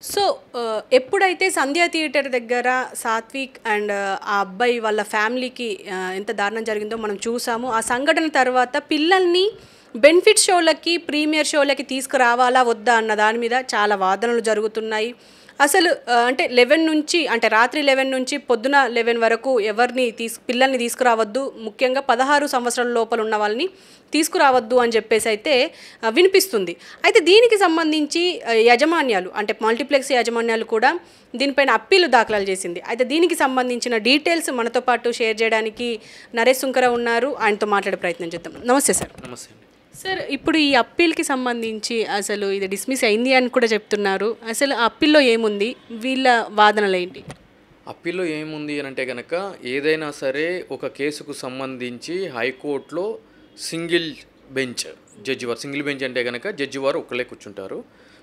So, ఎప్పుడైతే 'సంధ్య theatre' దగ్గర Satvik and ఆ అబ్బాయి వాళ్ళ ఫ్యామిలీకి ఎంత దారుణం జరిగిందో మనం చూసాము. ఆ సంఘటన తర్వాత పిల్లల్ని బెనిఫిట్ షోలకి, ప్రీమియర్ షోలకి తీసుకురావాలా వద్దా అన్న దాని మీద చాలా వాదనలు జరుగుతున్నాయి. అసలు అంటే 11 నుంచి అంటే రాత్రి 11 నుంచి పొద్దున 11 వరకు ఎవరిని పిల్లల్ని తీసుకురావద్దు. ముఖ్యంగా 16 సంవత్సరాల లోపల ఉన్న వాళ్ళని తీసుకురావద్దు అని చెప్పేసి అయితే వినిపిస్తుంది. అయితే దీనికి సంబంధించి యాజమాన్యాలు అంటే మల్టీప్లెక్స్ యాజమాన్యాలు కూడా దీనిపైన అప్పీలు దాఖలు చేసింది. అయితే దీనికి సంబంధించిన డీటెయిల్స్ మనతో పాటు షేర్ చేయడానికి నరేష్ సుంకర ఉన్నారు. ఆయనతో మాట్లాడే ప్రయత్నం చేద్దాం. నమస్తే సార్. నమస్తే అండి. సార్, ఇప్పుడు ఈ అప్పీల్కి సంబంధించి అసలు ఇది డిస్మిస్ అయింది అని కూడా చెప్తున్నారు. అసలు ఆ అప్పీల్లో ఏముంది, వీళ్ళ వాదనలు ఏంటి? అప్పీల్లో ఏముంది అని అంటే కనుక ఏదైనా సరే ఒక కేసుకు సంబంధించి హైకోర్టులో సింగిల్ బెంచ్ జడ్జి వారు, సింగిల్ బెంచ్ అంటే కనుక జడ్జి వారు ఒక్కళ్ళే కూర్చుంటారు.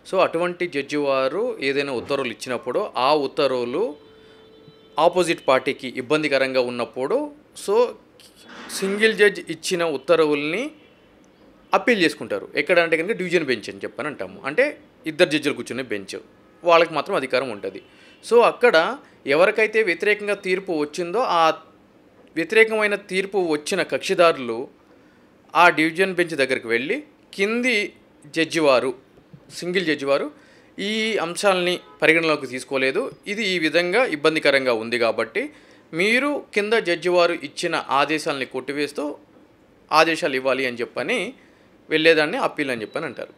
సో అటువంటి జడ్జి వారు ఏదైనా ఉత్తర్వులు ఇచ్చినప్పుడు ఆ ఉత్తర్వులు ఆపోజిట్ పార్టీకి ఇబ్బందికరంగా ఉన్నప్పుడు సో సింగిల్ జడ్జ్ ఇచ్చిన ఉత్తర్వుల్ని అప్పీల్ చేసుకుంటారు. ఎక్కడ అంటే కనుక డివిజన్ బెంచ్ అని చెప్పని అంటాము. అంటే ఇద్దరు జడ్జిలు కూర్చునే బెంచ్, వాళ్ళకి మాత్రం అధికారం ఉంటుంది. సో అక్కడ ఎవరికైతే వ్యతిరేకంగా తీర్పు వచ్చిందో ఆ వ్యతిరేకమైన తీర్పు వచ్చిన కక్షిదారులు ఆ డివిజన్ బెంచ్ దగ్గరికి వెళ్ళి కింది జడ్జివారు, సింగిల్ జడ్జివారు ఈ అంశాలని పరిగణలోకి తీసుకోలేదు, ఇది ఈ విధంగా ఇబ్బందికరంగా ఉంది కాబట్టి మీరు కింద జడ్జివారు ఇచ్చిన ఆదేశాలని కొట్టివేస్తూ ఆదేశాలు ఇవ్వాలి అని చెప్పని వెళ్ళేదాన్ని అప్పీల్ అని చెప్పని అంటారు.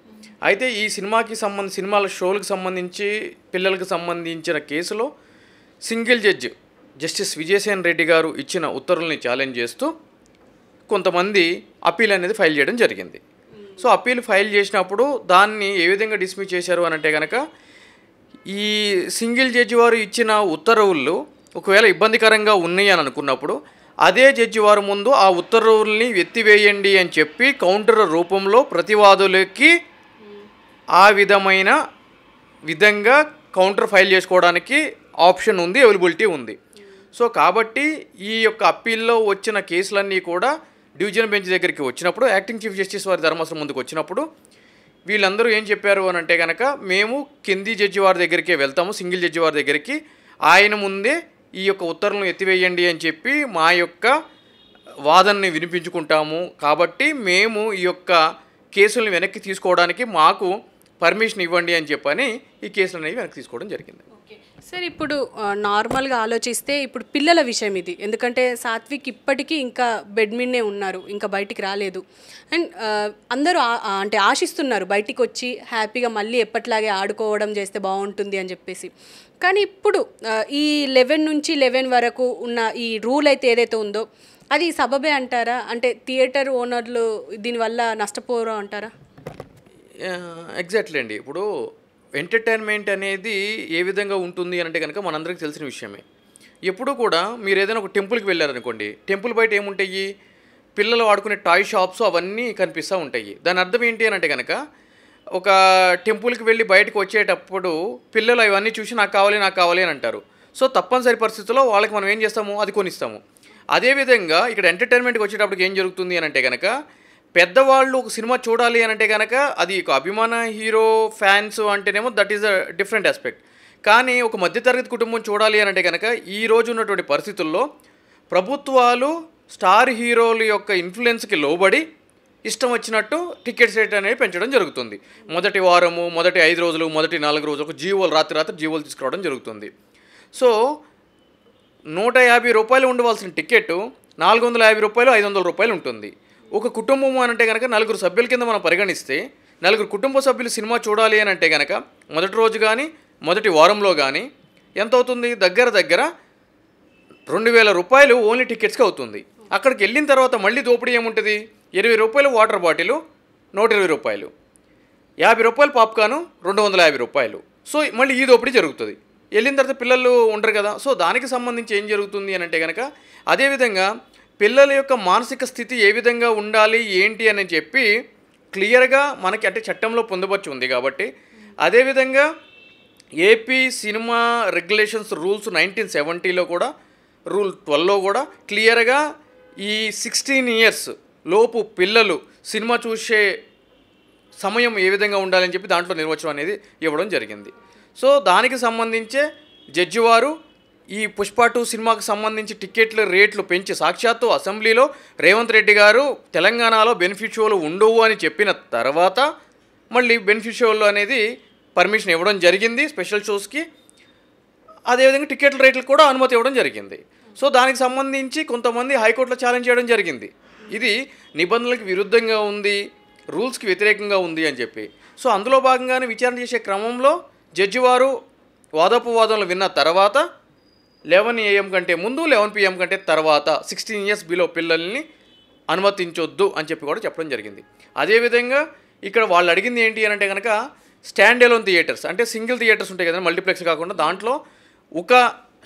అయితే ఈ సినిమాల షోలకు సంబంధించి పిల్లలకు సంబంధించిన కేసులో single judge justice Vijay Sen Reddy గారు ఇచ్చిన ఉత్తర్వుల్ని ఛాలెంజ్ చేస్తూ కొంతమంది అప్పీల్ అనేది ఫైల్ చేయడం జరిగింది. సో అప్పీల్ ఫైల్ చేసినప్పుడు దాన్ని ఏ విధంగా డిస్మిస్ చేశారు అని అంటే కనుక ఈ సింగిల్ జడ్జి వారు ఇచ్చిన ఉత్తర్వులు ఒకవేళ ఇబ్బందికరంగా ఉన్నాయి అని అనుకున్నప్పుడు అదే జడ్జి వారి ముందు ఆ ఉత్తర్వుల్ని ఎత్తివేయండి అని చెప్పి కౌంటర్ రూపంలో ప్రతివాదులకి ఆ విధంగా కౌంటర్ ఫైల్ చేసుకోవడానికి ఆప్షన్ ఉంది, అవైలబిలిటీ ఉంది. సో కాబట్టి ఈ యొక్క అప్పీల్లో వచ్చిన కేసులన్నీ కూడా డివిజన్ బెంచ్ దగ్గరికి వచ్చినప్పుడు యాక్టింగ్ చీఫ్ జస్టిస్ వారి ధర్మాసనం ముందుకు వచ్చినప్పుడు వీళ్ళందరూ ఏం చెప్పారు అని అంటే కనుక మేము కింది జడ్జి వారి దగ్గరికే వెళ్తాము, సింగిల్ జడ్జి వారి దగ్గరికి, ఆయన ముందే ఈ యొక్క ఉత్తర్వులను ఎత్తివేయండి అని చెప్పి మా యొక్క వాదనని వినిపించుకుంటాము, కాబట్టి మేము ఈ యొక్క కేసులను వెనక్కి తీసుకోవడానికి మాకు పర్మిషన్ ఇవ్వండి అని చెప్పని ఈ కేసులు అనేవి వెనక్కి తీసుకోవడం జరిగింది. సార్, ఇప్పుడు నార్మల్గా ఆలోచిస్తే ఇప్పుడు పిల్లల విషయం ఇది, ఎందుకంటే సాత్విక్ ఇప్పటికీ ఇంకా బెడ్ మీదనే ఉన్నారు, ఇంకా బయటికి రాలేదు. అండ్ అందరూ అంటే ఆశిస్తున్నారు బయటికి వచ్చి హ్యాపీగా మళ్ళీ ఎప్పట్లాగే ఆడుకోవడం చేస్తే బాగుంటుంది అని చెప్పేసి. కానీ ఇప్పుడు ఈ 11 నుంచి 11 వరకు ఉన్న ఈ రూల్ అయితే ఏదైతే ఉందో అది సబబే అంటారా? అంటే థియేటర్ ఓనర్లు దీనివల్ల నష్టపోరు అంటారా? ఎగ్జాక్ట్లీ అండి. ఇప్పుడు ఎంటర్టైన్మెంట్ అనేది ఏ విధంగా ఉంటుంది అంటే కనుక మనందరికీ తెలిసిన విషయమే. ఎప్పుడు కూడా మీరు ఏదైనా ఒక టెంపుల్కి వెళ్ళారనుకోండి, టెంపుల్ బయట ఏముంటాయి, పిల్లలు ఆడుకునే టాయ్ షాప్స్ అవన్నీ కనిపిస్తూ ఉంటాయి. దాని అర్థం ఏంటి అని అంటే కనుక ఒక టెంపుల్కి వెళ్ళి బయటకు వచ్చేటప్పుడు పిల్లలు అవన్నీ చూసి నాకు కావాలి అని అంటారు. సో తప్పనిసరి పరిస్థితుల్లో వాళ్ళకి మనం ఏం చేస్తాము, అది కొనిస్తాము. అదేవిధంగా ఇక్కడ ఎంటర్టైన్మెంట్కి వచ్చేటప్పటికి ఏం జరుగుతుంది అని అంటే కనుక పెద్దవాళ్ళు ఒక సినిమా చూడాలి అని అంటే కనుక అది ఒక అభిమాన హీరో ఫ్యాన్స్ అంటేనేమో that is a different aspect. కానీ ఒక మధ్యతరగతి కుటుంబం చూడాలి అని అంటే కనుక ఈ రోజు ఉన్నటువంటి పరిస్థితుల్లో ప్రభుత్వాలు స్టార్ హీరోల యొక్క ఇన్ఫ్లుయెన్స్కి లోబడి ఇష్టం వచ్చినట్టు టికెట్స్ రేట్ అనేవి పెంచడం జరుగుతుంది. మొదటి వారము, మొదటి 5 రోజులు, మొదటి 4 రోజులు ఒక జీవోలు రాత్రి జీవోలు తీసుకురావడం జరుగుతుంది. సో 150 రూపాయలు ఉండవలసిన టికెట్ 450 రూపాయలు, 500 రూపాయలు ఉంటుంది. ఒక కుటుంబం అని అంటే కనుక 4 సభ్యుల కింద మనం పరిగణిస్తే 4 కుటుంబ సభ్యులు సినిమా చూడాలి అని అంటే కనుక మొదటి రోజు కానీ మొదటి వారంలో కానీ ఎంత అవుతుంది, దగ్గర 2000 రూపాయలు ఓన్లీ టికెట్స్కి అవుతుంది. అక్కడికి వెళ్ళిన తర్వాత మళ్ళీ దోపిడీ ఏముంటుంది, 20 రూపాయలు వాటర్ బాటిలు 120 రూపాయలు, 50 రూపాయలు పాప్కార్ను 250 రూపాయలు. సో మళ్ళీ ఈ దోపిడీ జరుగుతుంది. వెళ్ళిన తర్వాత పిల్లలు ఉండరు కదా. సో దానికి సంబంధించి ఏం జరుగుతుంది అని అంటే కనుక అదేవిధంగా పిల్లల యొక్క మానసిక స్థితి ఏ విధంగా ఉండాలి ఏంటి అని చెప్పి క్లియర్గా మనకి అంటే చట్టంలో పొందుపరిచి ఉంది కాబట్టి, అదేవిధంగా ఏపీ సినిమా రెగ్యులేషన్స్ రూల్స్ 1970లో కూడా రూల్ 12లో కూడా క్లియర్గా ఈ 16 ఇయర్స్ లోపు పిల్లలు సినిమా చూసే సమయం ఏ విధంగా ఉండాలని చెప్పి దాంట్లో నిర్వచనం అనేది ఇవ్వడం జరిగింది. సో దానికి సంబంధించే జడ్జి వారు ఈ పుష్ప 2 సినిమాకు సంబంధించి టికెట్ల రేట్లు పెంచి సాక్షాత్తు అసెంబ్లీలో రేవంత్ రెడ్డి గారు తెలంగాణలో బెనిఫిట్ షోలు ఉండవు అని చెప్పిన తర్వాత మళ్ళీ బెనిఫిట్ షోలు అనేది పర్మిషన్ ఇవ్వడం జరిగింది స్పెషల్ షోస్కి. అదేవిధంగా టికెట్ల రేట్లకు కూడా అనుమతి ఇవ్వడం జరిగింది. సో దానికి సంబంధించి కొంతమంది హైకోర్టులో ఛాలెంజ్ చేయడం జరిగింది, ఇది నిబంధనలకు విరుద్ధంగా ఉంది, రూల్స్కి వ్యతిరేకంగా ఉంది అని చెప్పి. సో అందులో భాగంగానే విచారణ చేసే క్రమంలో జడ్జి వారు వాదోపవాదనలు విన్న తర్వాత 11 AM కంటే ముందు 11 PM కంటే తర్వాత 16 years బిలో పిల్లల్ని అనుమతించొద్దు అని చెప్పి కూడా చెప్పడం జరిగింది. అదేవిధంగా ఇక్కడ వాళ్ళు అడిగింది ఏంటి అని అంటే కనుక స్టాండ్ ఎలోన్ థియేటర్స్, అంటే సింగిల్ థియేటర్స్ ఉంటాయి కదా మల్టీప్లెక్స్ కాకుండా, దాంట్లో ఒక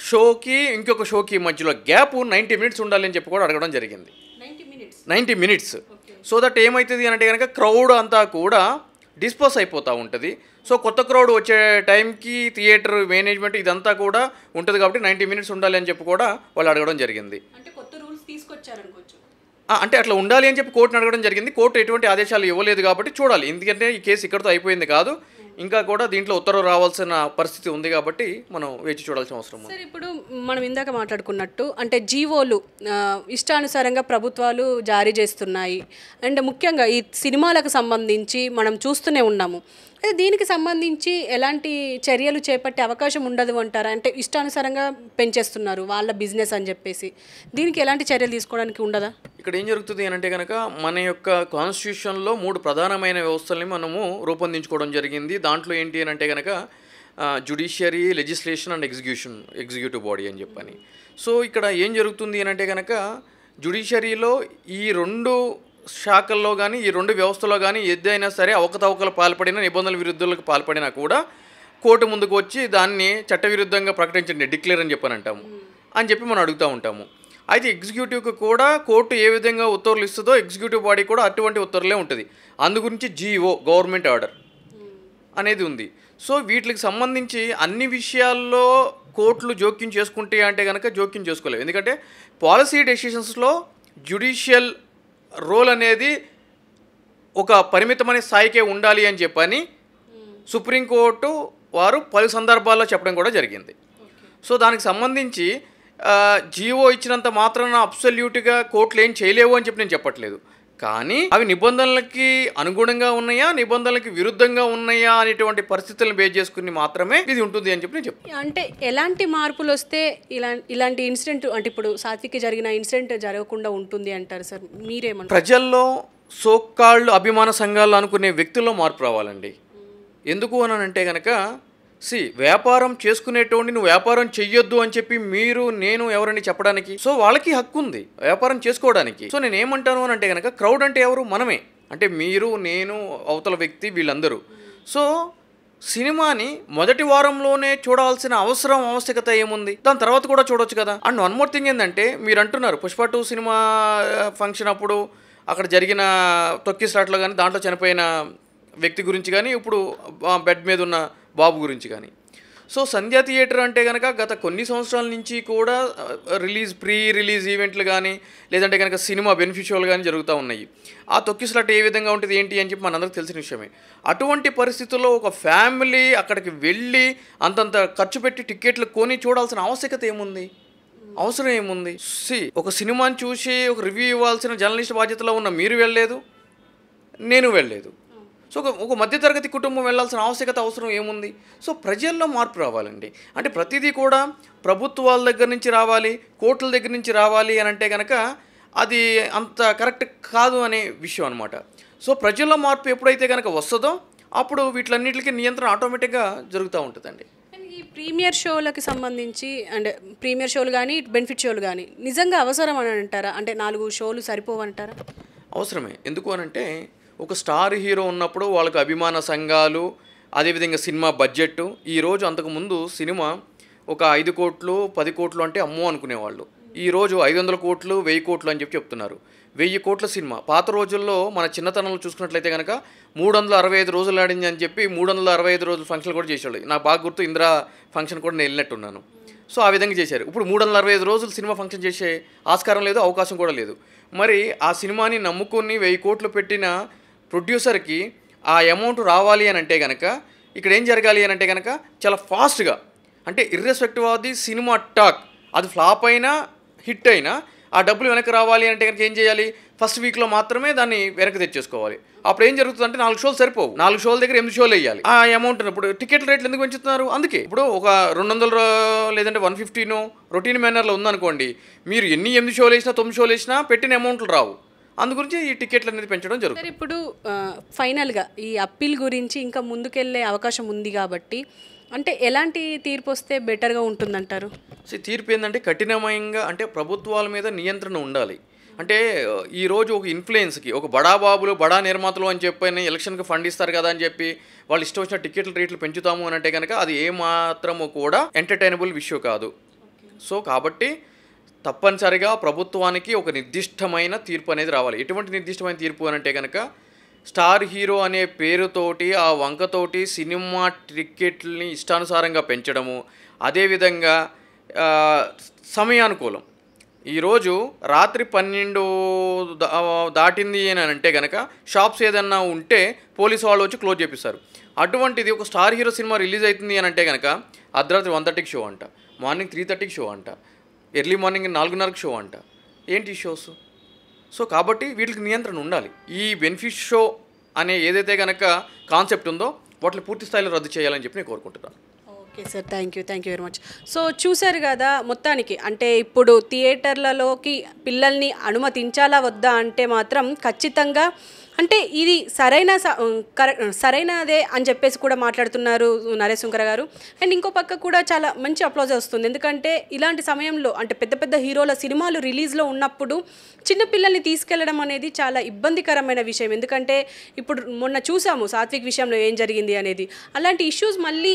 షోకి ఇంకొక షోకి మధ్యలో గ్యాప్ 90 minutes ఉండాలి అని చెప్పి కూడా అడగడం జరిగింది. 90 minutes. సో దట్ ఏమవుతుంది అని అంటే కనుక క్రౌడ్ అంతా కూడా డిస్పోజ్ అయిపోతూ ఉంటుంది. సో కొత్త క్రౌడ్ వచ్చే టైంకి థియేటర్ మేనేజ్మెంట్ ఇదంతా కూడా ఉంటుంది కాబట్టి 90 minutes ఉండాలి అని చెప్పి కూడా వాళ్ళు అడగడం జరిగింది. అంటే కొత్త రూల్స్ తీసుకొచ్చారనుకోవచ్చు. అంటే అట్లా ఉండాలి అని చెప్పి కోర్టుని అడగడం జరిగింది. కోర్టు ఎటువంటి ఆదేశాలు ఇవ్వలేదు కాబట్టి చూడాలి, ఎందుకంటే ఈ కేసు ఇక్కడితో అయిపోయింది కాదు, ఇంకా కూడా దీంట్లో ఉత్తర్వు రావాల్సిన పరిస్థితి ఉంది కాబట్టి మనం వేచి చూడాల్సిన అవసరం ఉంది. సార్, ఇప్పుడు మనం ఇందాక మాట్లాడుకున్నట్టు అంటే జీవోలు ఇష్టానుసారంగా ప్రభుత్వాలు జారీ చేస్తున్నాయి. అండ్ ముఖ్యంగా ఈ సినిమాలకు సంబంధించి మనం చూస్తూనే ఉన్నాము. అయితే దీనికి సంబంధించి ఎలాంటి చర్యలు చేపట్టే అవకాశం ఉండదు అంటారా? అంటే ఇష్టానుసారంగా పెంచేస్తున్నారు వాళ్ళ బిజినెస్ అని చెప్పేసి, దీనికి ఎలాంటి చర్యలు తీసుకోవడానికి ఉండదా? ఇక్కడ ఏం జరుగుతుంది అని అంటే కనుక మన యొక్క కాన్స్టిట్యూషన్లో 3 ప్రధానమైన వ్యవస్థల్ని మనము రూపొందించుకోవడం జరిగింది. దాంట్లో ఏంటి అని అంటే కనుక judiciary, legislation and executive body అని చెప్పని. సో ఇక్కడ ఏం జరుగుతుంది అని అంటే కనుక జ్యుడిషియరీలో ఈ 2 శాఖల్లో కానీ ఈ 2 వ్యవస్థలో కానీ ఏదైనా సరే అవకతవకలు పాల్పడిన, నిబంధనల విరుద్ధులకు పాల్పడినా కూడా కోర్టు ముందుకు వచ్చి దాన్ని చట్టవిరుద్ధంగా ప్రకటించండి, డిక్లేర్ అని చెప్పని అంటాము అని చెప్పి మనం అడుగుతూ ఉంటాము. అయితే ఎగ్జిక్యూటివ్కి కూడా కోర్టు ఏ విధంగా ఉత్తర్వులు ఇస్తుందో ఎగ్జిక్యూటివ్ బాడీ కూడా అటువంటి ఉత్తర్వులే ఉంటుంది. అందు గురించి జీఓ, గవర్నమెంట్ ఆర్డర్ అనేది ఉంది. సో వీటికి సంబంధించి అన్ని విషయాల్లో కోర్టులు జోక్యం చేసుకుంటే అంటే కనుక జోక్యం చేసుకోలేవు, ఎందుకంటే పాలసీ డెసిషన్స్లో జ్యుడిషియల్ రోల్ అనేది ఒక పరిమితమైన స్థాయికే ఉండాలి అని చెప్పని సుప్రీంకోర్టు వారు పలు సందర్భాల్లో చెప్పడం కూడా జరిగింది. సో దానికి సంబంధించి జీవో ఇచ్చినంత మాత్రాన అబ్సల్యూట్గా కోర్టులు ఏం చేయలేవు అని చెప్పి నేను చెప్పట్లేదు, కానీ అవి నిబంధనలకి అనుగుణంగా ఉన్నాయా, నిబంధనలకి విరుద్ధంగా ఉన్నాయా అనేటువంటి పరిస్థితులను బేస్ చేసుకుని మాత్రమే ఇది ఉంటుంది అని చెప్పి నేను చెప్తాను. అంటే ఎలాంటి మార్పులు వస్తే ఇలాంటి ఇన్సిడెంట్, అంటే ఇప్పుడు సాత్విక్కి జరిగిన ఇన్సిడెంట్ జరగకుండా ఉంటుంది అంటారు సార్? మీరేమంటారు? ప్రజల్లో సోకాళ్ళు అభిమాన సంఘాలు అనుకునే వ్యక్తుల్లో మార్పు రావాలండి. ఎందుకు అని అంటే కనుక వ్యాపారం చేసుకునేటోడిని నువ్వు వ్యాపారం చెయ్యొద్దు అని చెప్పి మీరు నేను ఎవరని చెప్పడానికి, సో వాళ్ళకి హక్కు ఉంది వ్యాపారం చేసుకోవడానికి. సో నేను ఏమంటాను అని అంటే కనుక క్రౌడ్ అంటే ఎవరు? మనమే, అంటే మీరు, నేను, అవతల వ్యక్తి, వీళ్ళందరూ. సో సినిమాని మొదటి వారంలోనే చూడాల్సిన ఆవశ్యకత ఏముంది? దాని తర్వాత కూడా చూడొచ్చు కదా. అండ్ వన్ మోర్ థింగ్ ఏంటంటే మీరు అంటున్నారు పుష్ప 2 సినిమా ఫంక్షన్ అప్పుడు అక్కడ జరిగిన తొక్కిసలాట్లో కానీ దాంట్లో చనిపోయిన వ్యక్తి గురించి కానీ ఇప్పుడు బెడ్ మీద ఉన్న బాబు గురించి కానీ. సో సంధ్యా థియేటర్ అంటే కనుక గత కొన్ని సంవత్సరాల నుంచి కూడా ప్రీ రిలీజ్ ఈవెంట్లు కానీ లేదంటే కనుక సినిమా బెనిఫిషియల్ కానీ జరుగుతూ ఉన్నాయి. ఆ తొక్కిసలాట ఏ విధంగా ఉంటుంది ఏంటి అని చెప్పి మనందరికి తెలిసిన విషయమే. అటువంటి పరిస్థితుల్లో ఒక ఫ్యామిలీ అక్కడికి వెళ్ళి అంతంత ఖర్చు పెట్టి టికెట్లు కొని చూడాల్సిన ఆవశ్యకత ఏముంది? అవసరం ఏముంది? ఒక సినిమాని చూసి ఒక రివ్యూ ఇవ్వాల్సిన జర్నలిస్ట్ బాధ్యతలో ఉన్న మీరు వెళ్ళలేదు, నేను వెళ్ళలేదు. సో ఒక మధ్యతరగతి కుటుంబం వెళ్ళాల్సిన అవసరం ఏముంది? సో ప్రజల్లో మార్పు రావాలండి. అంటే ప్రతిదీ కూడా ప్రభుత్వాల దగ్గర నుంచి రావాలి, కోర్టుల దగ్గర నుంచి రావాలి అని అంటే కనుక అది అంత కరెక్ట్ కాదు అనే విషయం అనమాట. సో ప్రజల్లో మార్పు ఎప్పుడైతే కనుక వస్తుందో అప్పుడు వీటిలన్నిటికీ నియంత్రణ ఆటోమేటిక్గా జరుగుతూ ఉంటుందండి. ఈ ప్రీమియర్ షోలకి సంబంధించి అంటే ప్రీమియర్ షోలు కానీ బెనిఫిట్ షోలు కానీ నిజంగా అవసరం అని అంటారా? అంటే 4 షోలు సరిపోవంటారా? అవసరమే. ఎందుకు అనంటే ఒక స్టార్ హీరో ఉన్నప్పుడు వాళ్ళకు అభిమాన సంఘాలు, అదేవిధంగా సినిమా బడ్జెట్. ఈరోజు అంతకుముందు సినిమా ఒక 5 కోట్లు 10 కోట్లు అంటే అమ్మో అనుకునేవాళ్ళు. ఈరోజు 500 కోట్లు 1000 కోట్లు అని చెప్పి చెప్తున్నారు. 1000 కోట్ల సినిమా పాత రోజుల్లో మన చిన్నతనంలో చూసుకున్నట్లయితే కనుక 365 రోజులు ఆడింది అని చెప్పి 365 రోజులు ఫంక్షన్ కూడా చేసేవాళ్ళు. నాకు బాగా గుర్తు, ఇందిరా ఫంక్షన్ కూడా నేను వెళ్ళినట్టున్నాను. సో ఆ విధంగా చేశారు. ఇప్పుడు 365 రోజులు సినిమా ఫంక్షన్ చేసే ఆస్కారం లేదు, అవకాశం కూడా లేదు. మరి ఆ సినిమాని నమ్ముకుని 1000 కోట్లు పెట్టిన ప్రొడ్యూసర్కి ఆ అమౌంట్ రావాలి అని అంటే కనుక ఇక్కడ ఏం జరగాలి అని అంటే కనుక చాలా ఫాస్ట్గా, అంటే irrespective of the cinema talk, అది ఫ్లాప్ అయినా హిట్ అయినా ఆ డబ్బులు వెనక్కి రావాలి అంటే కనుక ఏం చేయాలి, ఫస్ట్ వీక్లో మాత్రమే దాన్ని వెనక్కి తెచ్చేసుకోవాలి. అప్పుడు ఏం జరుగుతుంది అంటే 4 షోలు సరిపోవు, 4 షోల దగ్గర 8 షోలు వేయాలి. ఆ అమౌంట్ ఇప్పుడు టికెట్ రేట్లు ఎందుకు పెంచుతున్నారు? అందుకే ఇప్పుడు ఒక 200 లేదంటే 150 రొటీన్ మేనర్లో ఉందనుకోండి, మీరు ఎన్ని 8 షోలు వేసినా 9 షోలు వేసినా పెట్టిన అమౌంట్లు రావు. అందుగురించి ఈ టికెట్లు అనేది పెంచడం జరుగుతుంది. సార్ ఇప్పుడు ఫైనల్గా ఈ అప్పీల్ గురించి ఇంకా ముందుకెళ్ళే అవకాశం ఉంది కాబట్టి అంటే ఎలాంటి తీర్పు వస్తే బెటర్గా ఉంటుందంటారు? తీర్పు ఏంటంటే కఠినమైనగా, అంటే ప్రభుత్వాల మీద నియంత్రణ ఉండాలి. అంటే ఈరోజు ఒక ఇన్ఫ్లుయెన్స్కి, ఒక బడా బాబులు బడా నిర్మాతలు అని చెప్పి ఎలక్షన్కి ఫండ్ ఇస్తారు కదా అని చెప్పి వాళ్ళు ఇష్టం వచ్చిన టికెట్ల రేట్లు పెంచుతాము అని అంటే కనుక అది ఏమాత్రము కూడా ఎంటర్టైనబుల్ విషయం కాదు. సో కాబట్టి తప్పనిసరిగా ప్రభుత్వానికి ఒక నిర్దిష్టమైన తీర్పు అనేది రావాలి. ఎటువంటి నిర్దిష్టమైన తీర్పు అని అంటే కనుక స్టార్ హీరో అనే పేరుతోటి ఆ వంకతోటి సినిమా టికెట్లని ఇష్టానుసారంగా పెంచడము, అదేవిధంగా సమయానుకూలం. ఈరోజు రాత్రి 12 దాటింది అని అంటే కనుక షాప్స్ ఏదన్నా ఉంటే పోలీసు వాళ్ళు వచ్చి క్లోజ్ చేపిస్తారు. అటువంటిది ఒక స్టార్ హీరో సినిమా రిలీజ్ అవుతుంది అని అంటే కనుక అర్ధరాత్రి 1:30కి షో అంట, మార్నింగ్ 3:30కి షో అంట, ఎర్లీ మార్నింగ్ 4:30కి షో అంట. ఏంటి షోస్? సో కాబట్టి వీటికి నియంత్రణ ఉండాలి. ఈ బెనిఫిట్ షో అనే ఏదైతే కనుక కాన్సెప్ట్ ఉందో వాటిని పూర్తి స్థాయిలో రద్దు చేయాలని చెప్పి నేను కోరుకుంటున్నాను. Okay sir, thank you very much. So చూశారు కదా మొత్తానికి, అంటే ఇప్పుడు థియేటర్లలోకి పిల్లల్ని అనుమతించాలా వద్దా అంటే మాత్రం ఖచ్చితంగా అంటే ఇది సరైనదే అని చెప్పేసి కూడా మాట్లాడుతున్నారు నరేష్ శంకర్ గారు. అండ్ ఇంకో పక్క కూడా చాలా మంచి అప్లాజ్ వస్తుంది, ఎందుకంటే ఇలాంటి సమయంలో అంటే పెద్ద పెద్ద హీరోల సినిమాలు రిలీజ్లో ఉన్నప్పుడు చిన్నపిల్లల్ని తీసుకెళ్లడం అనేది చాలా ఇబ్బందికరమైన విషయం. ఎందుకంటే ఇప్పుడు మొన్న చూసాము సాత్విక్ విషయంలో ఏం జరిగింది అనేది. అలాంటి ఇష్యూస్ మళ్ళీ